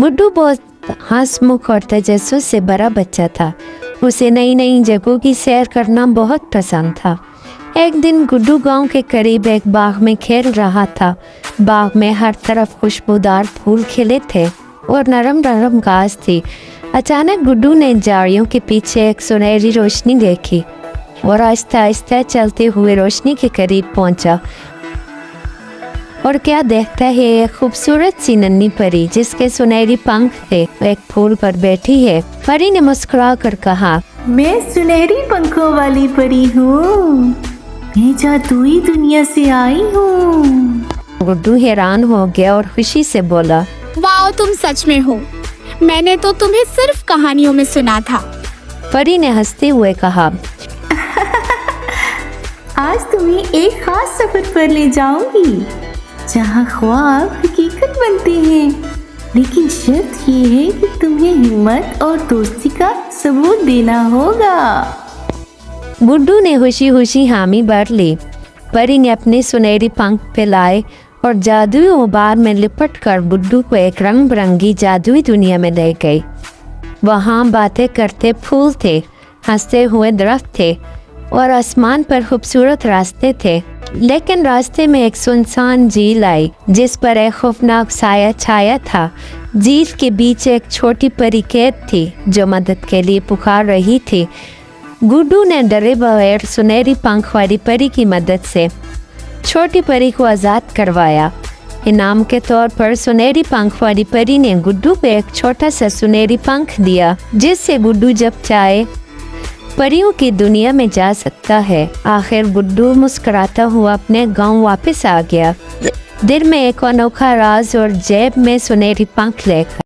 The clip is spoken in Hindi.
गुड्डू बहुत हंसमुख और तजस्सुस से बड़ा बच्चा था। उसे नई नई जगहों की सैर करना बहुत पसंद था। एक दिन गुड्डू गांव के करीब एक बाग में खेल रहा था। बाग में हर तरफ खुशबूदार फूल खिले थे और नरम नरम घास थी। अचानक गुड्डू ने झाड़ियों के पीछे एक सुनहरी रोशनी देखी और आहिस्ता आहिस्ता चलते हुए रोशनी के करीब पहुंचा। और क्या देखता है, एक खूबसूरत सी नन्ही परी जिसके सुनहरी पंख थे, एक फूल पर बैठी है। परी ने मुस्कुरा कर कहा, मैं सुनहरी पंखों वाली परी हूँ, मैं जादुई दुनिया से आई हूँ। गुड्डू हैरान हो गया और खुशी से बोला, वाह, तुम सच में हो। मैंने तो तुम्हें सिर्फ कहानियों में सुना था। परी ने हंसते हुए कहा, आज तुम्हें एक खास सफर पर ले जाऊंगी जहाँ ख्वाब हकीकत बनते हैं, लेकिन शर्त ये है कि तुम्हें हिम्मत और दोस्ती का सबूत देना होगा। गुड्डू ने खुशी खुशी हामी भर ली। परी ने अपने सुनहरी पंख फैलाए और जादुई गुबार में लिपट कर गुड्डू को एक रंग बिरंगी जादुई दुनिया में ले गई। वहाँ बातें करते फूल थे, हंसते हुए दरख्त थे और आसमान पर खूबसूरत रास्ते थे। लेकिन रास्ते में एक सुनसान झील आई जिस पर एक खौफनाक साया छाया था। झील के बीच एक छोटी परी कैद थी जो मदद के लिए पुकार रही थी। गुड्डू ने डरे बगैर सुनहरी पंख वाली परी की मदद से छोटी परी को आज़ाद करवाया। इनाम के तौर पर सुनहरी पंख वाली परी ने गुड्डू को एक छोटा सा सुनहरी पंख दिया जिससे गुड्डू जब चाहे परियों की दुनिया में जा सकता है। आखिर गुड्डू मुस्कुराता हुआ अपने गांव वापस आ गया, दिल में एक अनोखा राज और जेब में सुनहरी पंख लेकर।